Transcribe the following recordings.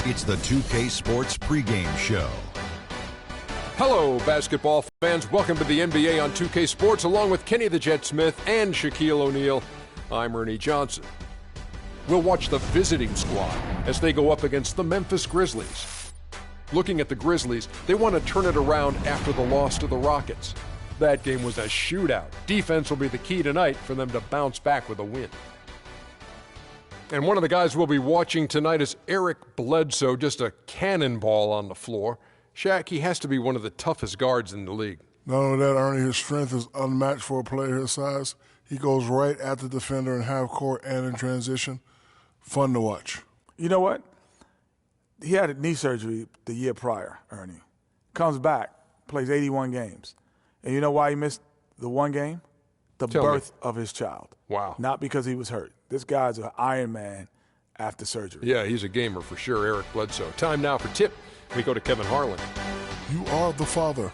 It's the 2K Sports pregame show. Hello, basketball fans. Welcome to the NBA on 2K Sports, along with Kenny the Jet Smith and Shaquille O'Neal. I'm Ernie Johnson. We'll watch the visiting squad as they go up against the Memphis Grizzlies. Looking at the Grizzlies, they want to turn it around after the loss to the Rockets. That game was a shootout. Defense will be the key tonight for them to bounce back with a win. And one of the guys we'll be watching tonight is Eric Bledsoe, just a cannonball on the floor. Shaq, he has to be one of the toughest guards in the league. Not only that, Ernie, his strength is unmatched for a player his size. He goes right at the defender in half court and in transition. Fun to watch. You know what? He had a knee surgery the year prior, Ernie. Comes back, plays 81 games. And you know why he missed the one game? The birth of his child. Wow. Not because he was hurt. This guy's an Iron Man after surgery. Yeah, he's a gamer for sure, Eric Bledsoe. Time now for Tip. We go to Kevin Harlan. You are the father.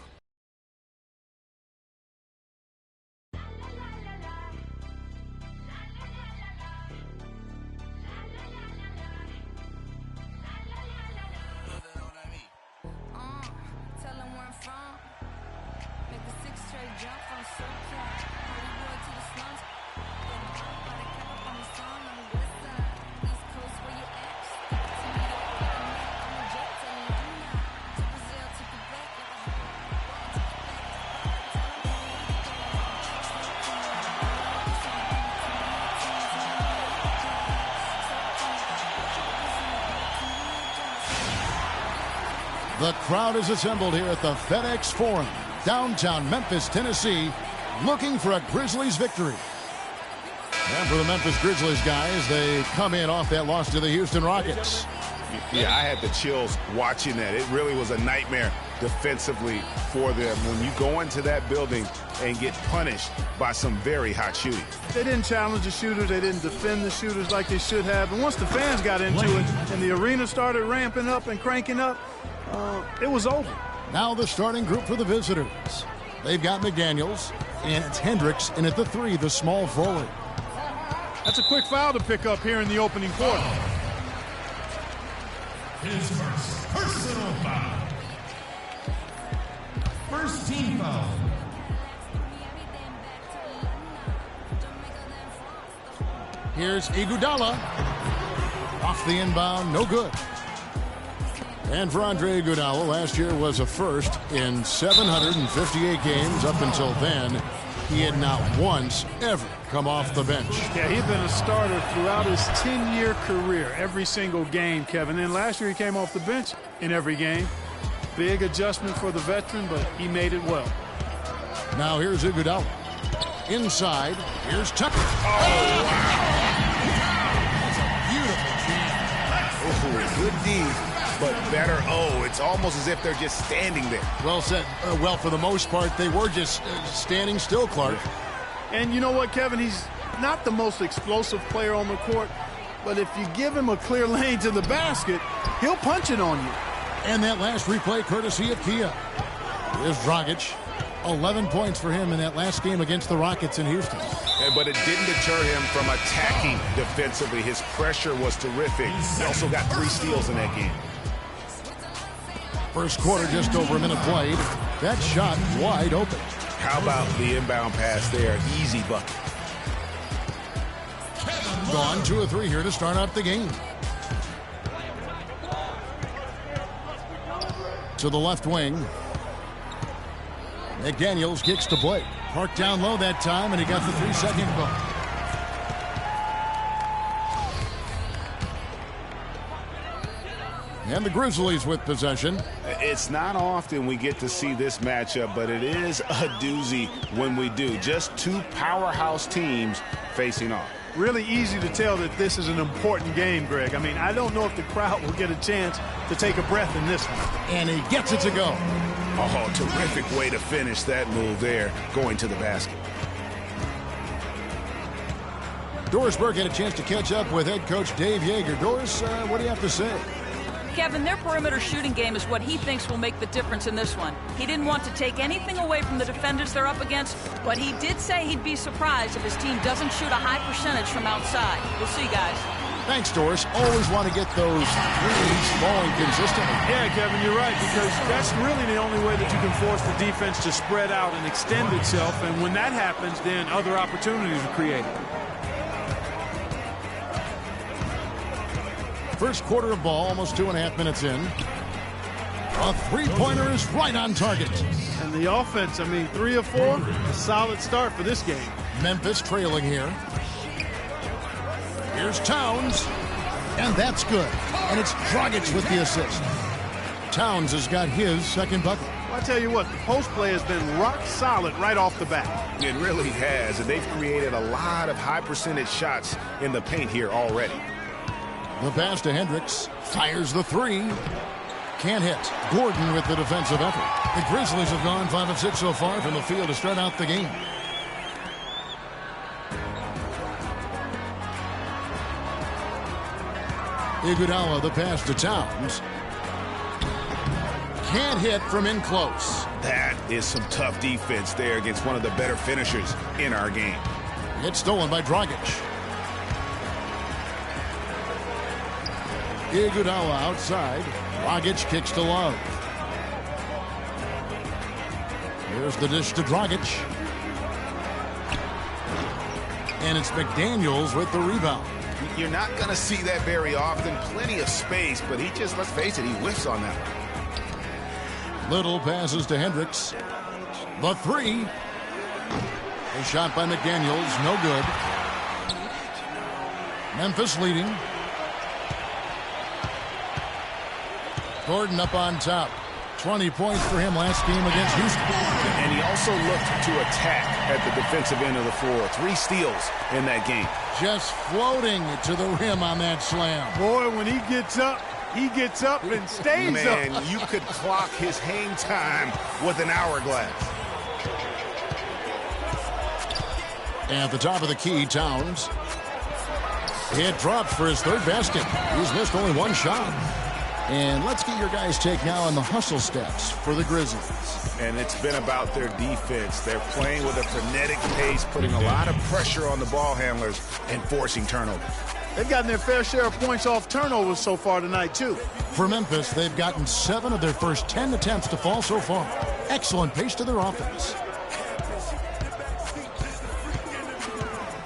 The crowd is assembled here at the FedEx Forum, downtown Memphis, Tennessee, looking for a Grizzlies victory. And for the Memphis Grizzlies guys, they come in off that loss to the Houston Rockets. Yeah, I had the chills watching that. It really was a nightmare defensively for them when you go into that building and get punished by some very hot shooting. They didn't challenge the shooters. They didn't defend the shooters like they should have. And once the fans got into it and the arena started ramping up and cranking up, it was over. Now the starting group for the visitors. They've got McDaniels, and it's Hendricks in at the three, the small forward. That's a quick foul to pick up here in the opening quarter. His first personal foul. First team foul. Here's Iguodala. Off the inbound, no good. And for Andre Iguodala, last year was a first in 758 games. Up until then, he had not once ever come off the bench. Yeah, he'd been a starter throughout his 10-year career, every single game, Kevin. And last year he came off the bench in every game. Big adjustment for the veteran, but he made it well. Now here's Iguodala. Inside, here's Tucker. Oh, wow. That's a beautiful jam. Oh, good D. But better, it's almost as if they're just standing there. Well said. Well, for the most part, they were just standing still, Clark. And you know what, Kevin? He's not the most explosive player on the court, but if you give him a clear lane to the basket, he'll punch it on you. And that last replay courtesy of Kia. Here's Dragic. 11 points for him in that last game against the Rockets in Houston. But it didn't deter him from attacking defensively. His pressure was terrific. He also got 3 steals in that game. First quarter, just over a minute played. That shot wide open. How about the inbound pass there? Easy bucket. Gone 2 of 3 here to start out the game. To the left wing. McDaniels kicks to Blake. Parked down low that time, and he got the 3-second bonus. And the Grizzlies with possession. It's not often we get to see this matchup, but it is a doozy when we do. Just 2 powerhouse teams facing off. Really easy to tell that this is an important game, Greg. I mean, I don't know if the crowd will get a chance to take a breath in this one. And he gets it to go. Oh, terrific way to finish that move there, going to the basket. Doris Burke had a chance to catch up with head coach Dave Yeager. Doris, what do you have to say? Kevin, their perimeter shooting game is what he thinks will make the difference in this one. He didn't want to take anything away from the defenders they're up against, but he did say he'd be surprised if his team doesn't shoot a high percentage from outside. We'll see, guys. Thanks, Doris. Always want to get those threes falling consistently. Yeah, Kevin, you're right, because that's really the only way that you can force the defense to spread out and extend itself. And when that happens, then other opportunities are created. First quarter of ball, almost 2.5 minutes in. A three-pointer is right on target. And the offense, I mean, 3 of 4, a solid start for this game. Memphis trailing here. Here's Towns, and that's good. And it's Dragic with the assist. Towns has got his second bucket. Well, I tell you what, the post play has been rock solid right off the bat. It really has, and they've created a lot of high percentage shots in the paint here already. The pass to Hendricks, fires the three. Can't hit. Gordon with the defensive effort. The Grizzlies have gone 5 of 6 so far from the field to start out the game. Iguodala, the pass to Towns. Can't hit from in close. That is some tough defense there against one of the better finishers in our game. It's stolen by Dragic. Iguodala outside. Dragic kicks to Love. Here's the dish to Dragic. And it's McDaniels with the rebound. You're not going to see that very often. Plenty of space, but he just, let's face it, he whiffs on that one. Little passes to Hendricks. The three. A shot by McDaniels. No good. Memphis leading. Gordon up on top. 20 points for him last game against Houston. And he also looked to attack at the defensive end of the floor. 3 steals in that game. Just floating to the rim on that slam. Boy, when he gets up and stays up. Man, you could clock his hang time with an hourglass. At the top of the key, Towns. It dropped for his third basket. He's missed only 1 shot. And let's get your guys' take now on the hustle stats for the Grizzlies. And it's been about their defense. They're playing with a frenetic pace, putting a lot of pressure on the ball handlers and forcing turnovers. They've gotten their fair share of points off turnovers so far tonight, too. For Memphis, they've gotten 7 of their first 10 attempts to fall so far. Excellent pace to their offense.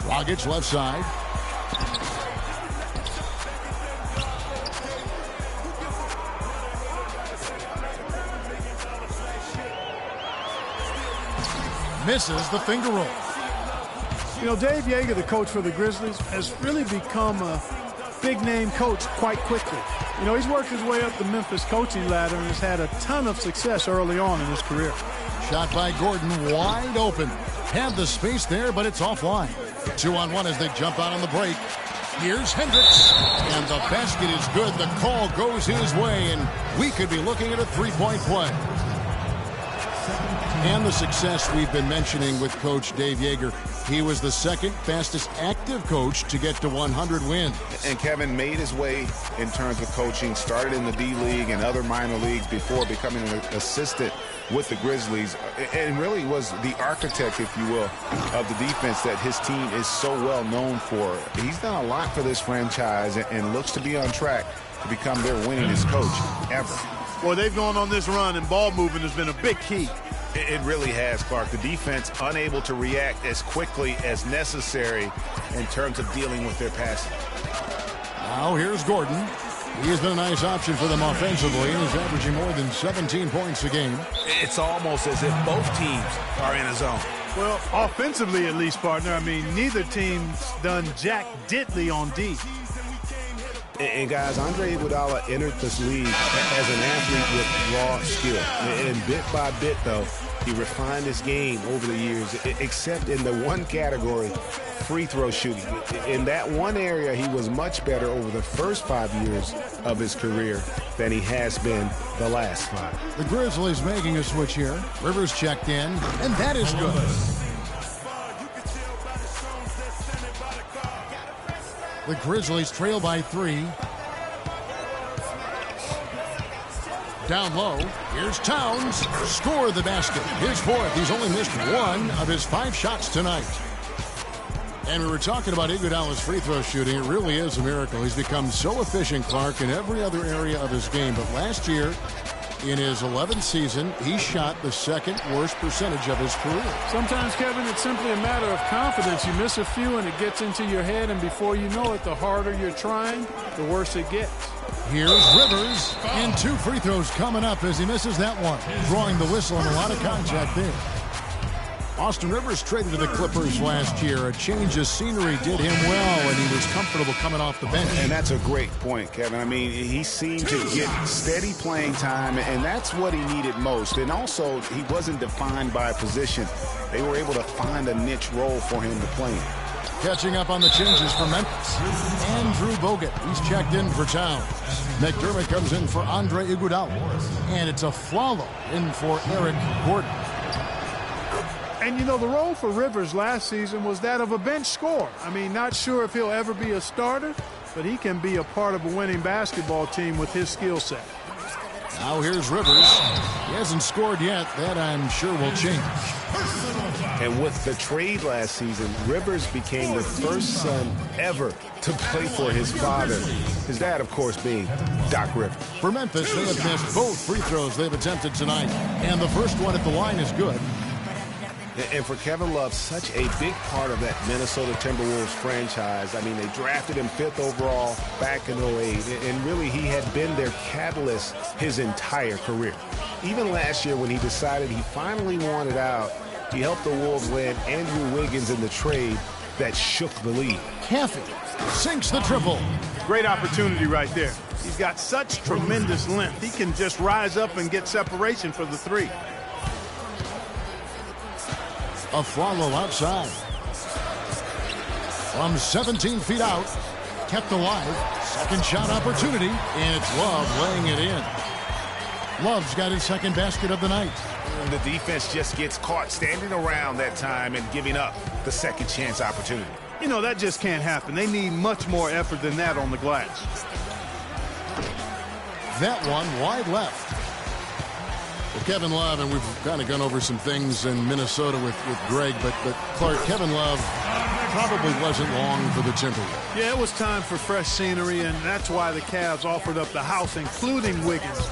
Dragic left side. Misses the finger roll. You know, Dave Yeager, the coach for the Grizzlies, has really become a big-name coach quite quickly. You know, he's worked his way up the Memphis coaching ladder and has had a ton of success early on in his career. Shot by Gordon, wide open. Had the space there, but it's offline. 2-on-1 as they jump out on the break. Here's Hendricks, and the basket is good. The call goes his way, and we could be looking at a 3-point play. And the success we've been mentioning with Coach Dave Yeager. He was the second fastest active coach to get to 100 wins. And Kevin made his way in terms of coaching, started in the D-League and other minor leagues before becoming an assistant with the Grizzlies, and really was the architect, if you will, of the defense that his team is so well known for. He's done a lot for this franchise and looks to be on track to become their winningest coach ever. Well, they've gone on this run, and ball movement has been a big key. It really has, Clark. The defense unable to react as quickly as necessary in terms of dealing with their passing. Now here's Gordon. He has been a nice option for them offensively and is averaging more than 17 points a game. It's almost as if both teams are in a zone. Well, offensively at least, partner. I mean, neither team's done jack diddly on D. And guys, Andre Iguodala entered this league as an athlete with raw skill. And bit by bit, though, he refined his game over the years, except in the one category, free throw shooting. In that one area, he was much better over the first 5 years of his career than he has been the last 5. The Grizzlies making a switch here. Rivers checked in, and that is good. The Grizzlies trail by 3. Down low, here's Towns. Score the basket. His 4th. He's only missed 1 of his 5 shots tonight. And we were talking about Iguodala's free throw shooting. It really is a miracle. He's become so efficient, Clark, in every other area of his game. But last year, in his 11th season, he shot the second worst percentage of his career. Sometimes, Kevin, it's simply a matter of confidence. You miss a few and it gets into your head, and before you know it, the harder you're trying, the worse it gets. Here's Rivers, and 2 free throws coming up as he misses that one. Drawing the whistle and a lot of contact there. Austin Rivers traded to the Clippers last year. A change of scenery did him well, and he was comfortable coming off the bench. And that's a great point, Kevin. I mean, he seemed to get steady playing time, and that's what he needed most. And also, he wasn't defined by a position. They were able to find a niche role for him to play in. Catching up on the changes for Memphis. Andrew Bogut, he's checked in for Towns. McDermott comes in for Andre Iguodala. And it's a Flalo in for Eric Gordon. And, you know, the role for Rivers last season was that of a bench scorer. I mean, not sure if he'll ever be a starter, but he can be a part of a winning basketball team with his skill set. Now here's Rivers. He hasn't scored yet. That, I'm sure, will change. And with the trade last season, Rivers became the first son ever to play for his father. His dad, of course, being Doc Rivers. For Memphis, they have missed both free throws they've attempted tonight. And the first one at the line is good. And for Kevin Love, such a big part of that Minnesota Timberwolves franchise. I mean, they drafted him 5th overall back in 08, and really he had been their catalyst his entire career. Even last year when he decided he finally wanted out, he helped the Wolves land Andrew Wiggins in the trade that shook the league. Caffey sinks the triple. Great opportunity right there. He's got such tremendous length. He can just rise up and get separation for the 3. A Flalo outside. From 17 feet out. Kept alive. Second shot opportunity. And it's Love laying it in. Love's got his second basket of the night. And the defense just gets caught standing around that time and giving up the second chance opportunity. You know, that just can't happen. They need much more effort than that on the glass. That one wide left. Well, Kevin Love, and we've kind of gone over some things in Minnesota with Greg, but Clark, Kevin Love probably wasn't long for the Timberwolves. Yeah, it was time for fresh scenery, and that's why the Cavs offered up the house, including Wiggins,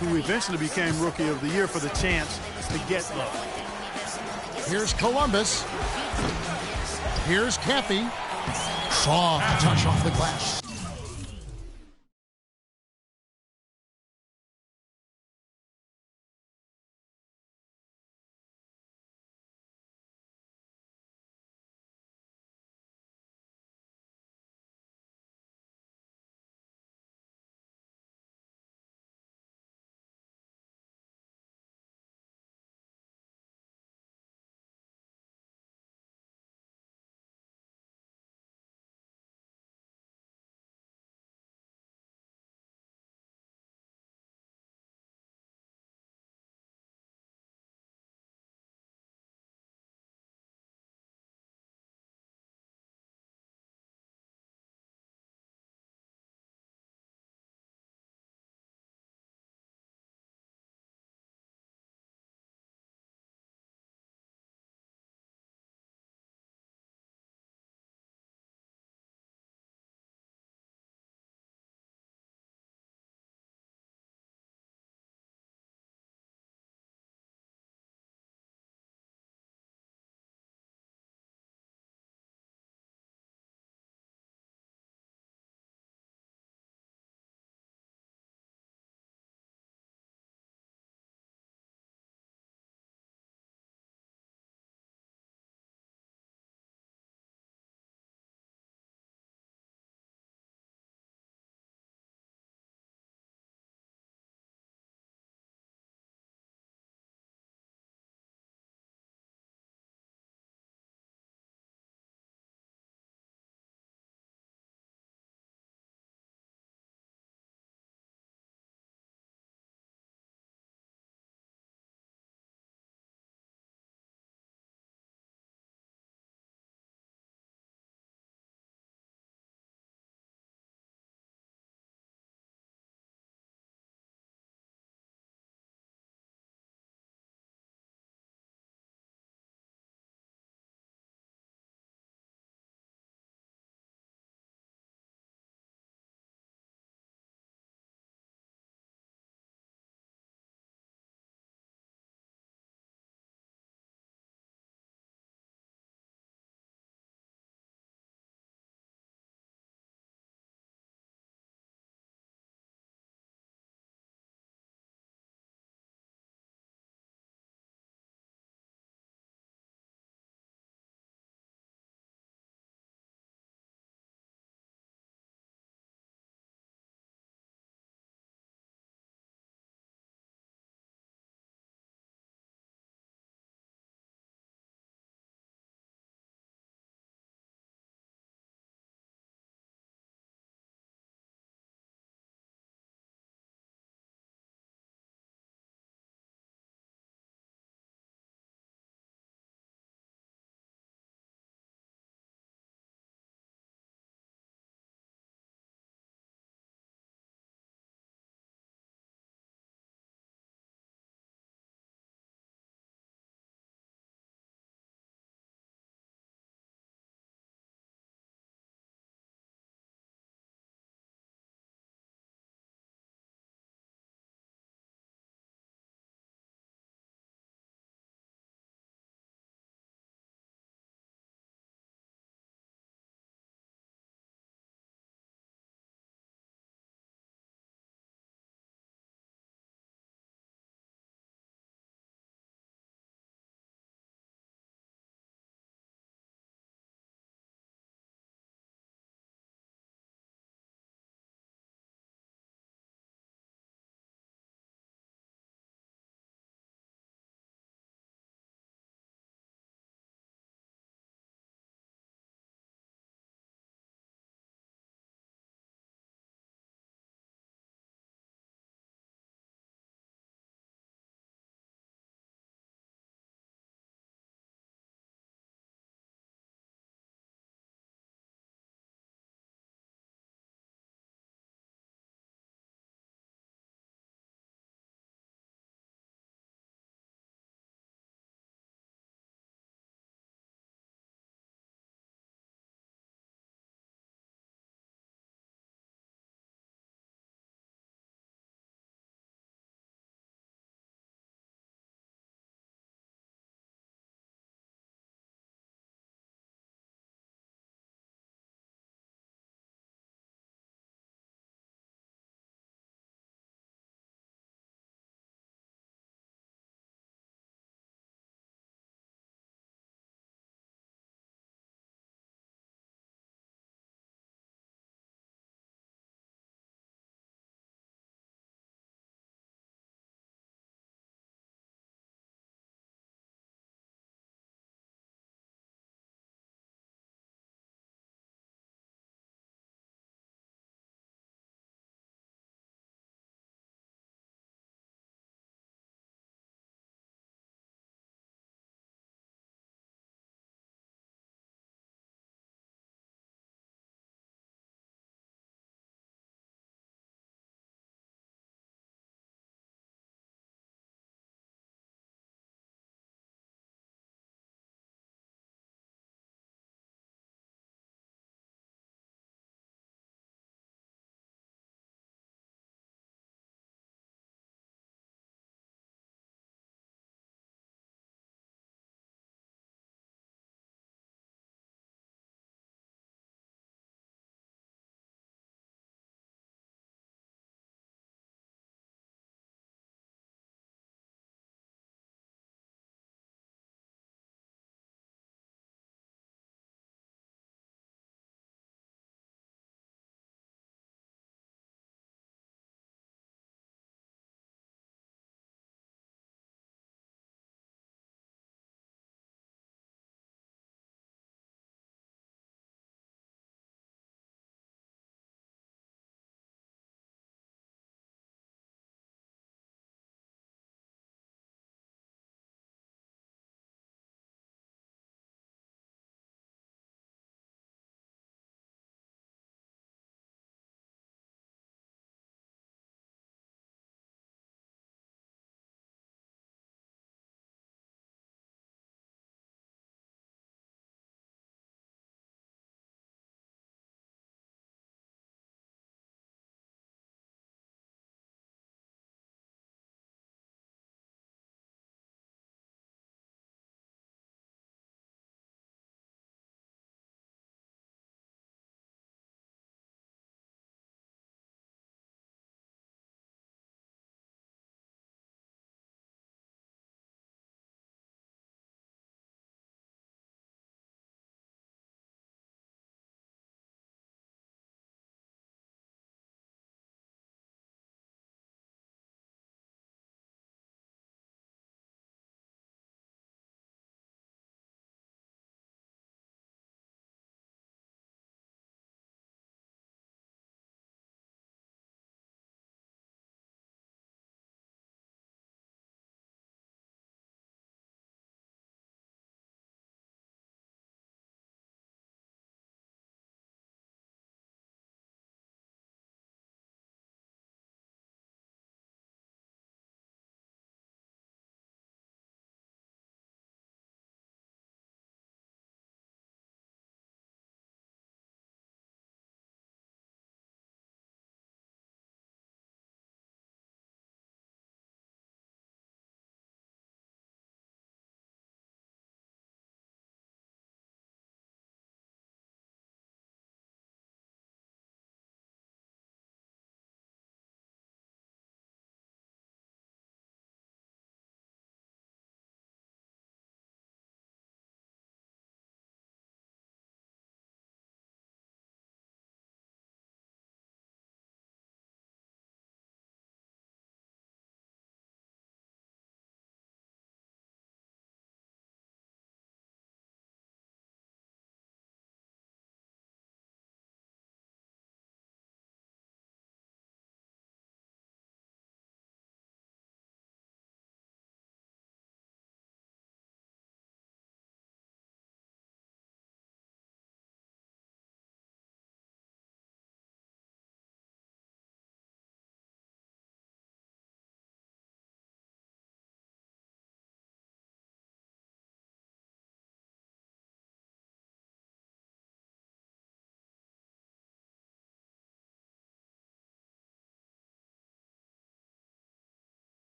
who eventually became Rookie of the Year, for the chance to get Love. Here's Columbus. Here's Caffey. Soft touch off the glass.